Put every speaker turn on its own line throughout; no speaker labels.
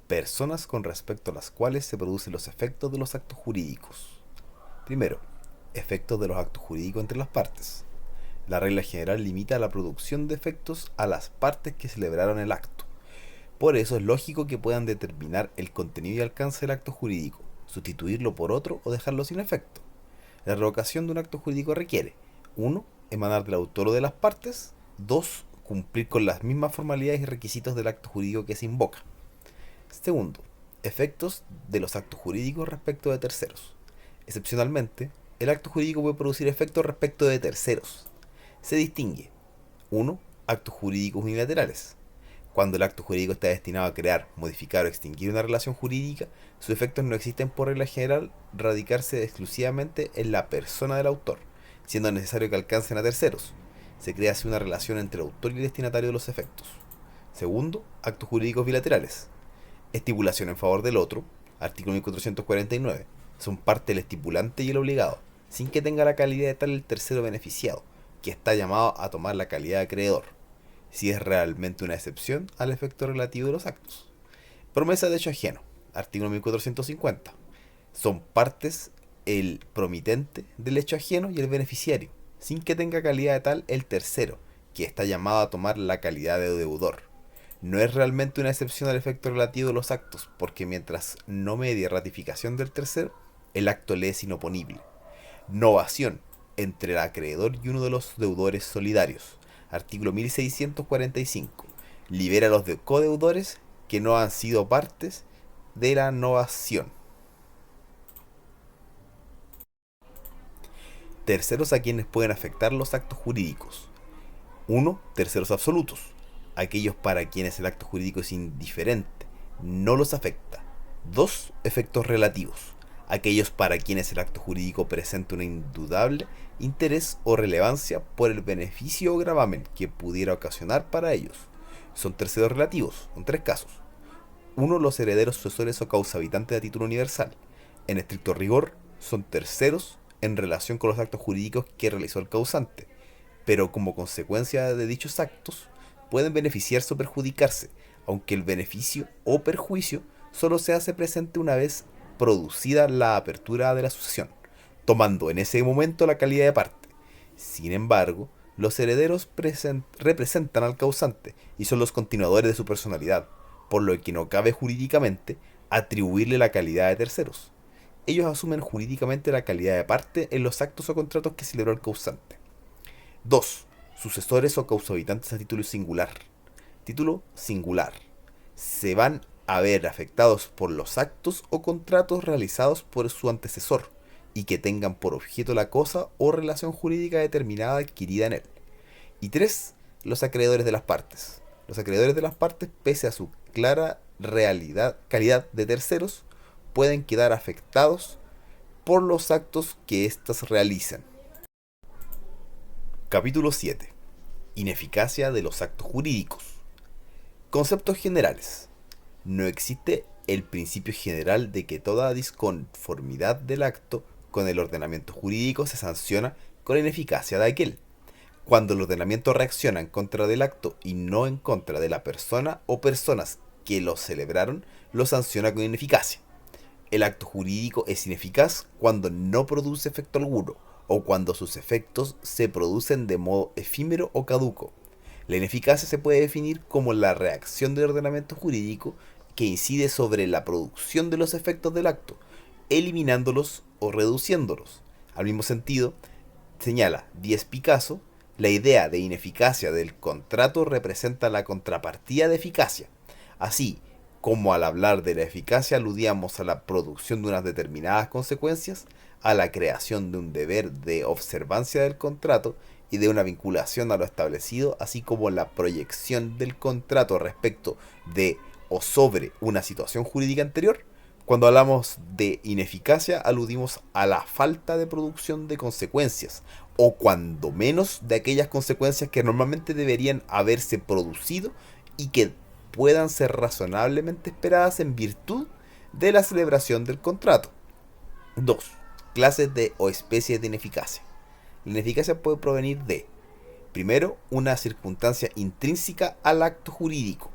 Personas con respecto a las cuales se producen los efectos de los actos jurídicos. Primero, efectos de los actos jurídicos entre las partes. La regla general limita la producción de efectos a las partes que celebraron el acto. Por eso es lógico que puedan determinar el contenido y alcance del acto jurídico, sustituirlo por otro o dejarlo sin efecto. La revocación de un acto jurídico requiere: 1. Emanar del autor o de las partes. 2. Cumplir con las mismas formalidades y requisitos del acto jurídico que se invoca. Segundo, efectos de los actos jurídicos respecto de terceros. Excepcionalmente, el acto jurídico puede producir efectos respecto de terceros. Se distingue: 1. Actos jurídicos unilaterales. Cuando el acto jurídico está destinado a crear, modificar o extinguir una relación jurídica, sus efectos no existen por regla general radicarse exclusivamente en la persona del autor, siendo necesario que alcancen a terceros. Se crea así una relación entre el autor y el destinatario de los efectos. Segundo, actos jurídicos bilaterales. Estipulación en favor del otro, artículo 1449, son parte del estipulante y el obligado, sin que tenga la calidad de tal el tercero beneficiado, que está llamado a tomar la calidad de acreedor, si es realmente una excepción al efecto relativo de los actos. Promesa de hecho ajeno, artículo 1450, son partes el promitente del hecho ajeno y el beneficiario, sin que tenga calidad de tal el tercero, que está llamado a tomar la calidad de deudor. No es realmente una excepción al efecto relativo de los actos, porque mientras no medie ratificación del tercero, el acto le es inoponible. Novación entre el acreedor y uno de los deudores solidarios. Artículo 1645. Libera a los codeudores que no han sido partes de la novación. Terceros a quienes pueden afectar los actos jurídicos. 1. Terceros absolutos. Aquellos para quienes el acto jurídico es indiferente, no los afecta. 2. Efectos relativos. Aquellos para quienes el acto jurídico presenta un indudable interés o relevancia por el beneficio o gravamen que pudiera ocasionar para ellos. Son terceros relativos, en tres casos. 1. Los herederos, sucesores o causahabitantes a título universal. En estricto rigor, son terceros en relación con los actos jurídicos que realizó el causante, pero como consecuencia de dichos actos, pueden beneficiarse o perjudicarse, aunque el beneficio o perjuicio solo se hace presente una vez producida la apertura de la sucesión, tomando en ese momento la calidad de parte. Sin embargo, los herederos representan al causante y son los continuadores de su personalidad, por lo que no cabe jurídicamente atribuirle la calidad de terceros. Ellos asumen jurídicamente la calidad de parte en los actos o contratos que celebró el causante. 2. Sucesores o causahabitantes a título singular. Título singular. Se van a ver afectados por los actos o contratos realizados por su antecesor y que tengan por objeto la cosa o relación jurídica determinada adquirida en él. Y 3. Los acreedores de las partes. Los acreedores de las partes, pese a su clara calidad de terceros, pueden quedar afectados por los actos que éstas realizan. Capítulo 7. Ineficacia de los actos jurídicos. Conceptos generales. No existe el principio general de que toda disconformidad del acto con el ordenamiento jurídico se sanciona con la ineficacia de aquel. Cuando el ordenamiento reacciona en contra del acto y no en contra de la persona o personas que lo celebraron, lo sanciona con ineficacia. El acto jurídico es ineficaz cuando no produce efecto alguno, o cuando sus efectos se producen de modo efímero o caduco. La ineficacia se puede definir como la reacción del ordenamiento jurídico que incide sobre la producción de los efectos del acto, eliminándolos o reduciéndolos. Al mismo sentido, señala Díez Picasso, la idea de ineficacia del contrato representa la contrapartida de eficacia. Así como al hablar de la eficacia aludíamos a la producción de unas determinadas consecuencias, a la creación de un deber de observancia del contrato y de una vinculación a lo establecido, así como la proyección del contrato respecto de o sobre una situación jurídica anterior. Cuando hablamos de ineficacia aludimos a la falta de producción de consecuencias, o cuando menos de aquellas consecuencias que normalmente deberían haberse producido y que puedan ser razonablemente esperadas en virtud de la celebración del contrato. 2. Clases de o especies de ineficacia. La ineficacia puede provenir de: primero, una circunstancia intrínseca al acto jurídico,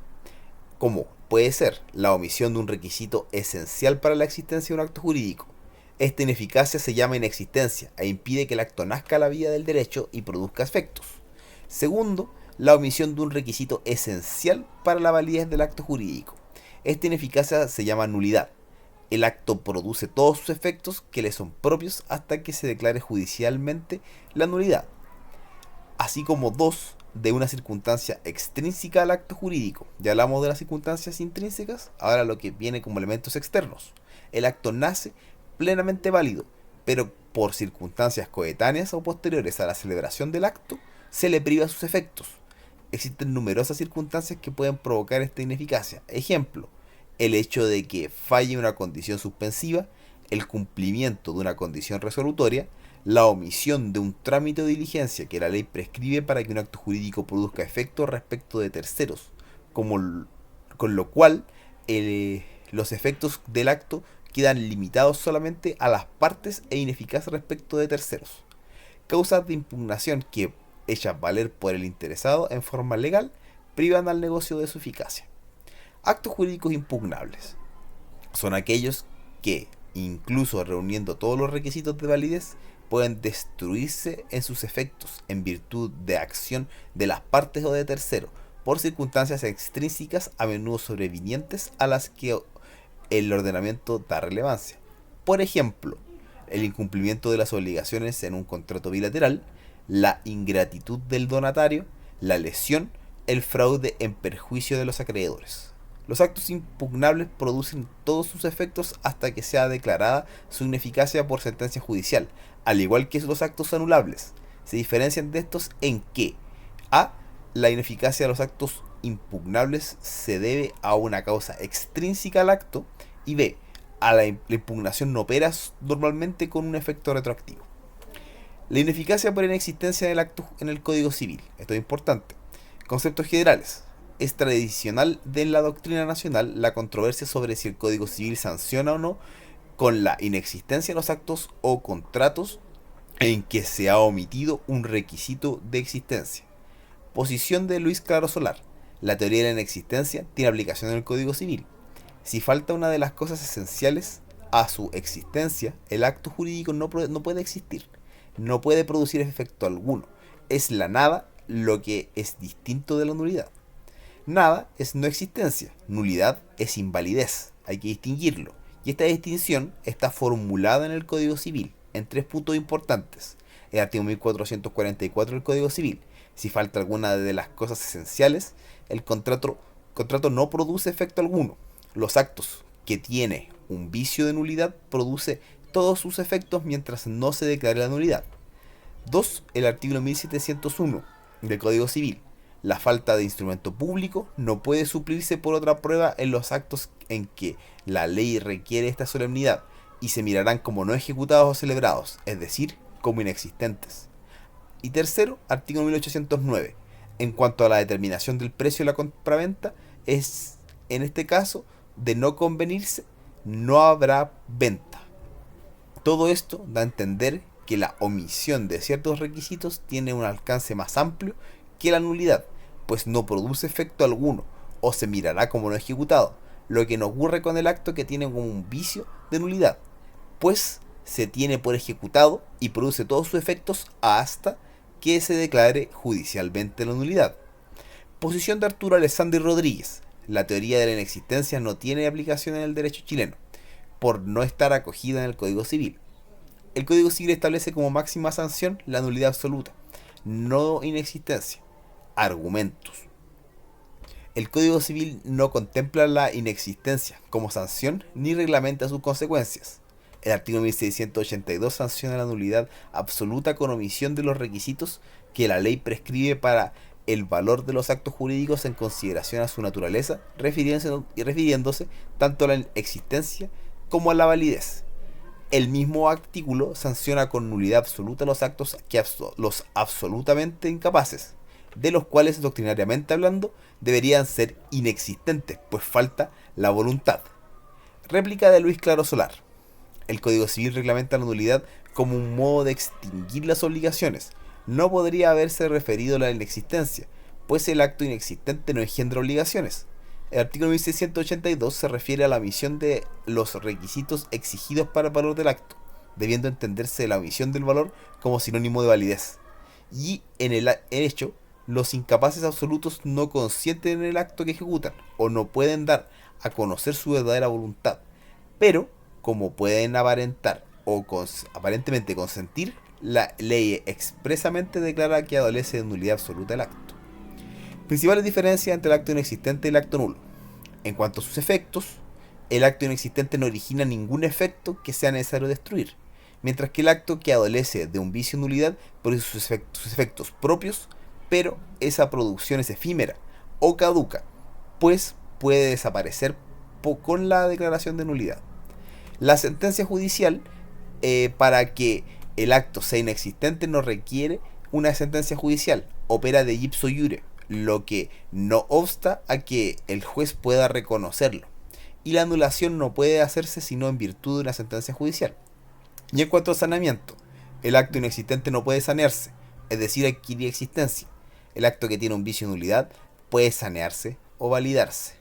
como puede ser la omisión de un requisito esencial para la existencia de un acto jurídico. Esta ineficacia se llama inexistencia e impide que el acto nazca a la vía del derecho y produzca efectos. Segundo, la omisión de un requisito esencial para la validez del acto jurídico. Esta ineficacia se llama nulidad. El acto produce todos sus efectos que le son propios hasta que se declare judicialmente la nulidad. Así como dos, de una circunstancia extrínseca al acto jurídico. Ya hablamos de las circunstancias intrínsecas, ahora lo que viene como elementos externos. El acto nace plenamente válido, pero por circunstancias coetáneas o posteriores a la celebración del acto, se le priva sus efectos. Existen numerosas circunstancias que pueden provocar esta ineficacia. Ejemplo, el hecho de que falle una condición suspensiva, el cumplimiento de una condición resolutoria, la omisión de un trámite o diligencia que la ley prescribe para que un acto jurídico produzca efecto respecto de terceros, con lo cual los efectos del acto quedan limitados solamente a las partes e ineficaces respecto de terceros. Causas de impugnación que, hechas valer por el interesado en forma legal, privan al negocio de su eficacia. Actos jurídicos impugnables son aquellos que, incluso reuniendo todos los requisitos de validez, pueden destruirse en sus efectos en virtud de acción de las partes o de terceros, por circunstancias extrínsecas a menudo sobrevinientes a las que el ordenamiento da relevancia. Por ejemplo, el incumplimiento de las obligaciones en un contrato bilateral, la ingratitud del donatario, la lesión, el fraude en perjuicio de los acreedores. Los actos impugnables producen todos sus efectos hasta que sea declarada su ineficacia por sentencia judicial, al igual que los actos anulables. Se diferencian de estos en que a. La ineficacia de los actos impugnables se debe a una causa extrínseca al acto, y b. La impugnación no opera normalmente con un efecto retroactivo. La ineficacia por inexistencia del acto en el Código Civil. Esto es importante. Conceptos generales. Es tradicional de la doctrina nacional la controversia sobre si el Código Civil sanciona o no con la inexistencia de los actos o contratos en que se ha omitido un requisito de existencia. Posición de Luis Claro Solar. La teoría de la inexistencia tiene aplicación en el Código Civil. Si falta una de las cosas esenciales a su existencia, el acto jurídico no puede existir. No puede producir efecto alguno. Es la nada lo que es distinto de la nulidad. Nada es no existencia. Nulidad es invalidez. Hay que distinguirlo. Y esta distinción está formulada en el Código Civil en 3 puntos importantes. El artículo 1444 del Código Civil. Si falta alguna de las cosas esenciales, el contrato no produce efecto alguno. Los actos que tiene un vicio de nulidad produce todos sus efectos mientras no se declare la nulidad. 2. El artículo 1701 del Código Civil. La falta de instrumento público no puede suplirse por otra prueba en los actos en que la ley requiere esta solemnidad y se mirarán como no ejecutados o celebrados, es decir, como inexistentes. Y tercero, artículo 1809. En cuanto a la determinación del precio de la compraventa, es, en este caso, de no convenirse, no habrá venta. Todo esto da a entender que la omisión de ciertos requisitos tiene un alcance más amplio que la nulidad, pues no produce efecto alguno, o se mirará como no ejecutado, lo que no ocurre con el acto que tiene como un vicio de nulidad, pues se tiene por ejecutado y produce todos sus efectos hasta que se declare judicialmente la nulidad. Posición de Arturo Alessandri Rodríguez. La teoría de la inexistencia no tiene aplicación en el derecho chileno, por no estar acogida en el Código Civil. El Código Civil establece como máxima sanción la nulidad absoluta, no inexistencia. Argumentos. El Código Civil no contempla la inexistencia como sanción ni reglamenta sus consecuencias. El artículo 1682 sanciona la nulidad absoluta con omisión de los requisitos que la ley prescribe para el valor de los actos jurídicos en consideración a su naturaleza, refiriéndose tanto a la existencia como a la validez. El mismo artículo sanciona con nulidad absoluta los actos los absolutamente incapaces, de los cuales doctrinariamente hablando deberían ser inexistentes, pues falta la voluntad. Réplica de Luis Claro Solar. El Código Civil reglamenta la nulidad como un modo de extinguir las obligaciones. No podría haberse referido a la inexistencia, pues el acto inexistente no engendra obligaciones. El artículo 1682 se refiere a la omisión de los requisitos exigidos para el valor del acto, debiendo entenderse la omisión del valor como sinónimo de validez. Y en el hecho, los incapaces absolutos no consienten en el acto que ejecutan o no pueden dar a conocer su verdadera voluntad, pero como pueden aparentar o aparentemente consentir, la ley expresamente declara que adolece de nulidad absoluta el acto. Principales diferencias entre el acto inexistente y el acto nulo. En cuanto a sus efectos, el acto inexistente no origina ningún efecto que sea necesario destruir, mientras que el acto que adolece de un vicio de nulidad produce sus efectos propios, pero esa producción es efímera o caduca, pues puede desaparecer con la declaración de nulidad. La sentencia judicial, para que el acto sea inexistente, no requiere una sentencia judicial, opera de ipso iure, lo que no obsta a que el juez pueda reconocerlo. Y la anulación no puede hacerse sino en virtud de una sentencia judicial. Y en cuanto al saneamiento, el acto inexistente no puede sanearse, es decir, adquirir existencia. El acto que tiene un vicio de nulidad puede sanearse o validarse.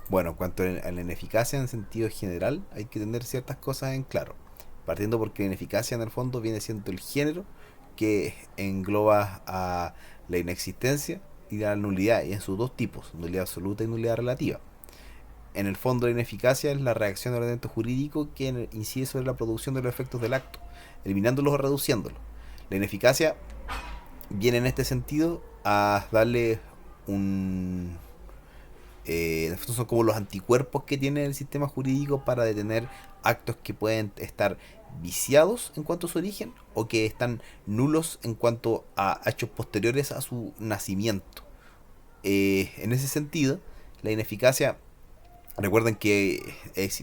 Bueno, en cuanto a la ineficacia en sentido general, hay que tener ciertas cosas en claro. Partiendo porque la ineficacia en el fondo viene siendo el género que engloba a la inexistencia y la nulidad, y en sus dos tipos, nulidad absoluta y nulidad relativa. En el fondo, la ineficacia es la reacción del ordenamiento jurídico que incide sobre la producción de los efectos del acto, eliminándolos o reduciéndolos. La ineficacia viene en este sentido a darle un... son como los anticuerpos que tiene el sistema jurídico para detener actos que pueden estar viciados en cuanto a su origen o que están nulos en cuanto a hechos posteriores a su nacimiento. En ese sentido, la ineficacia, recuerden que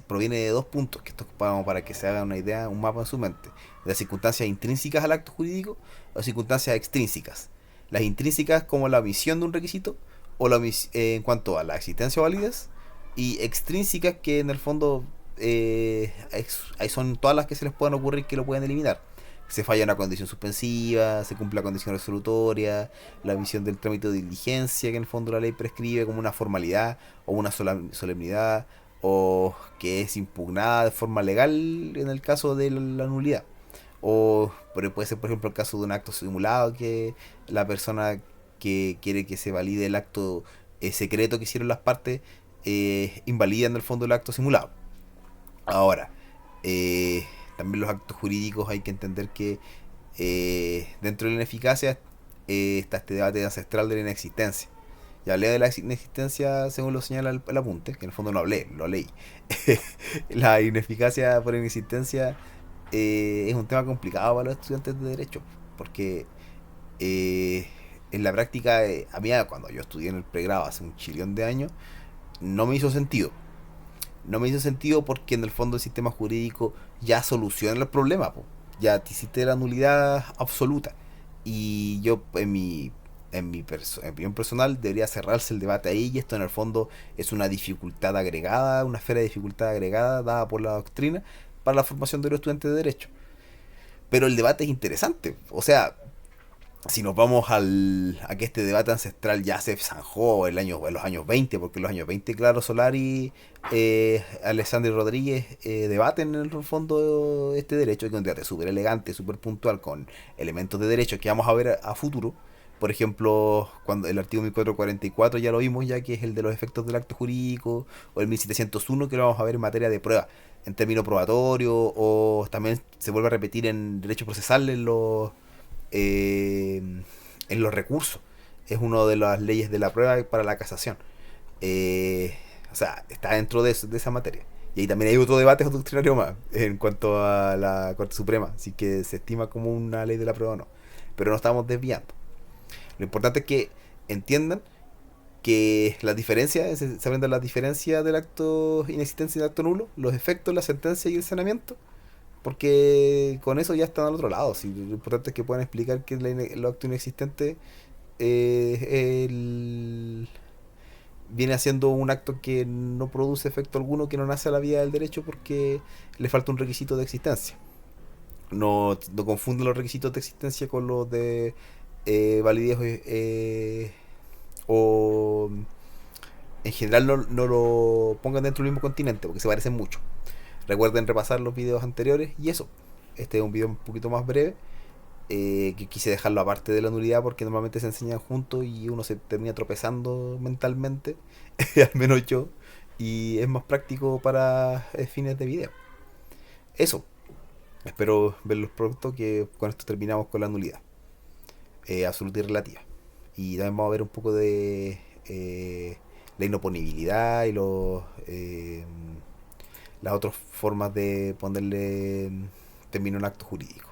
proviene de dos puntos, que esto es para que se haga una idea, un mapa en su mente: las circunstancias intrínsecas al acto jurídico o circunstancias extrínsecas. Las intrínsecas como la omisión de un requisito o en cuanto a la existencia o validez, y extrínsecas que en el fondo son todas las que se les puedan ocurrir que lo pueden eliminar. Se falla una condición suspensiva, se cumple la condición resolutoria, la omisión del trámite de diligencia que en el fondo la ley prescribe como una formalidad o una solemnidad, o que es impugnada de forma legal en el caso de la nulidad. O puede ser, por ejemplo, el caso de un acto simulado que la persona que quiere que se valide el acto secreto que hicieron las partes invalida en el fondo el acto simulado. Ahora, también los actos jurídicos hay que entender que dentro de la ineficacia está este debate ancestral de la inexistencia. Ya hablé de la inexistencia según lo señala el apunte, que en el fondo no hablé, lo leí. La ineficacia por inexistencia es un tema complicado para los estudiantes de Derecho, porque en la práctica, a mí cuando yo estudié en el pregrado hace un chillón de años, no me hizo sentido. No me hizo sentido porque en el fondo el sistema jurídico ya soluciona el problema, po. Ya te hiciste la nulidad absoluta. Y yo, en opinión personal, debería cerrarse el debate ahí, y esto en el fondo es una dificultad agregada, una esfera de dificultad agregada dada por la doctrina para la formación de los estudiantes de Derecho. Pero el debate es interesante. O sea, si nos vamos a que este debate ancestral ya se zanjó en los años 20, porque en los años 20, claro, Solari, Alessandro y Rodríguez debaten en el fondo este derecho, que es un debate súper elegante, súper puntual, con elementos de derecho que vamos a ver a futuro. Por ejemplo, cuando el artículo 1444 ya lo vimos, ya que es el de los efectos del acto jurídico, o el 1701 que lo vamos a ver en materia de prueba, en términos probatorios, o también se vuelve a repetir en derecho procesal eh, en los recursos. Es una de las leyes de la prueba para la casación. O sea, está dentro de esa materia. Y ahí también hay otro debate doctrinario más en cuanto a la Corte Suprema, así que se estima como una ley de la prueba o no. Pero no estamos desviando. Lo importante es que entiendan que las diferencias, se aprendan las diferencias del acto inexistencia y del acto nulo, los efectos, la sentencia y el saneamiento, porque con eso ya están al otro lado. Si lo importante es que puedan explicar que el acto inexistente viene haciendo un acto que no produce efecto alguno, que no nace a la vía del derecho porque le falta un requisito de existencia. No confunden los requisitos de existencia con los de validez o en general no lo pongan dentro del mismo continente porque se parecen mucho. Recuerden repasar los videos anteriores y eso. Este es un video un poquito más breve, que quise dejarlo aparte de la nulidad porque normalmente se enseñan juntos y uno se termina tropezando mentalmente, al menos yo, y es más práctico para fines de video. Eso, espero verlos pronto, que con esto terminamos con la nulidad absoluta y relativa. Y también vamos a ver un poco de la inoponibilidad y las otras formas de ponerle término a un acto jurídico.